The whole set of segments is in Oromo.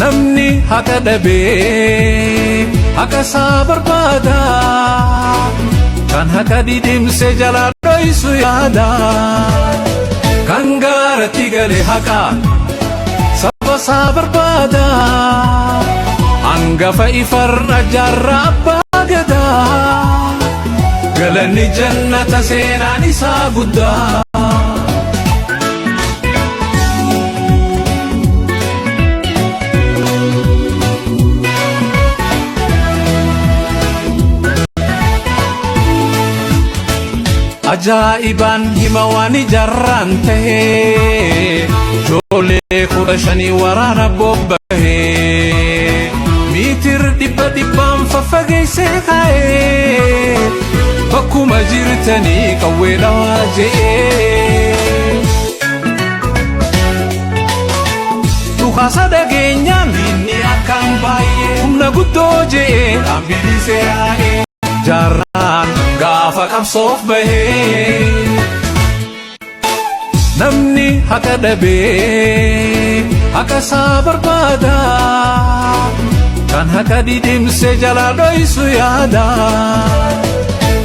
namni haqa dhabee haqa isaa barbaada kan haqa didimse jalaa dhoysu yaada kan gaaratti gale haqa saba isaa barbaada hangafa ifarra jaarraa abbaa gadaa galanni jannata seenaan isaa guddaa ajaa'iban hima waan ijaarraan ta'ee ijoollee 15 waraana bobbahee miitir dhibbaan faffageessee kaa'ee bakkuma jirtanii qawwee dhawaa je'ee dhukaasa dhageenyaan inni akkaan baay'ee humna guddoo je'ee ambilisee haa'ee jaarraan gaafa qabsoof bahee namni haqa dhabee haqa isaa barbaada kan haqa didimse jalaa dhoysu yaada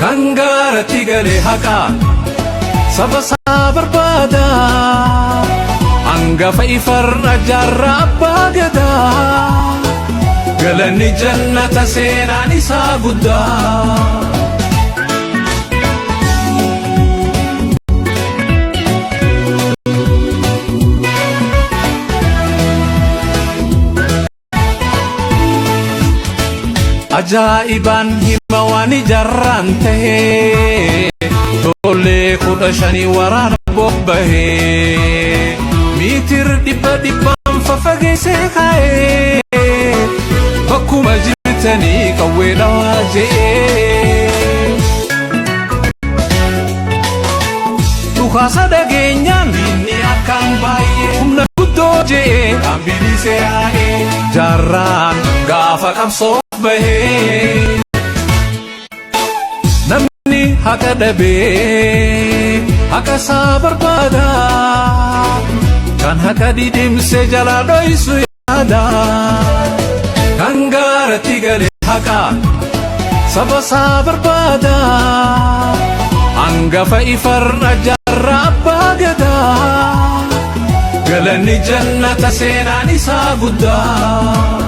kan gaaratti gale haqa saba isaa barbaada hangafa ifarra jaarraa abbaa gadaa galanni jannata seenaan isaa guddaa ajaa'iban hima waan ijaarraan ta'ee ijoollee 15 waraana bobbahee miitir dhibbaan faffageessee kaa'ee bakkuma jirtanii qawwee dhawaa je'ee dhukaasa dhageenyaan inni akkaan baay'ee humna guddoo je'ee ambilisee haa'ee jaarraan gaafa qabsoof bahee namni haqa dhabee haqa isaa barbaada kan haqa didimse jalaa dhoysu yaada kan gaaratti gale haqa saba isaa barbaada hangafa ifarra jaarraa abbaa gadaa galanni jannata seenaan isaa guddaa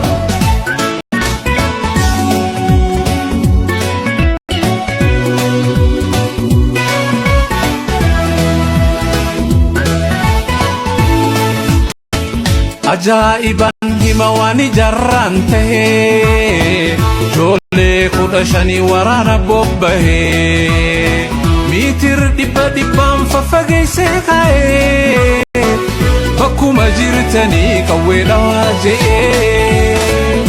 ajaa'iban hima waan ijaarraan ta'ee ijoollee 15 waraana bobbahee miitir dhibbaan faffageessee kaa'ee bakkuma jirtanii qawwee dhawaa je'ee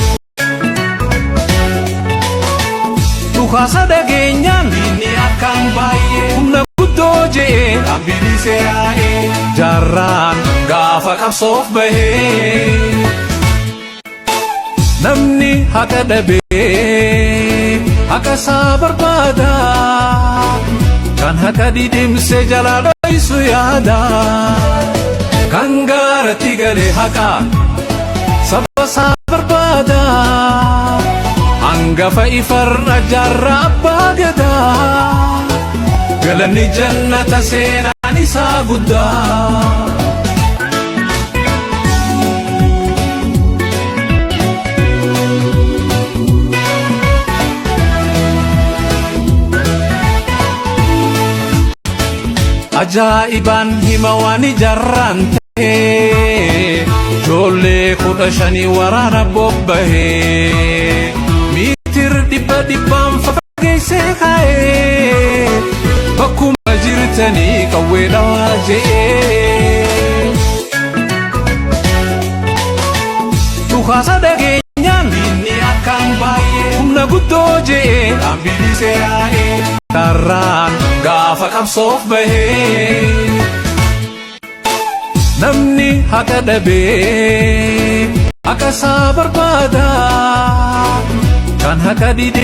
dhukaasa dhageenyaan inni akkaan baay'ee humna guddoo je'ee ambilisee haa'ee jaarraan gaafa qabsoof bahee namni haqa dhabee haqa isaa barbaada kan haqa didimse jalaa dhoysu yaada kan gaaratti gale haqa saba isaa barbaada hangafa ifarra jaarraa abbaa gadaa galanni jannata seenaan isaa guddaa ajaa'iban hima waan ijaarraan ta'ee ijoollee 15 waraana bobbahee miitir dhibbaan faffageessee kaa'ee bakkuma jirtanii qawwee dhawaa je'ee dhukaasa dhageenyaan inni akkaan baay'ee humna guddoo je'ee ambilisee haa'ee jaarraan gaafa qabsoof bahee namni haqa dhabee haqa isaa barbaada kan haqa didimse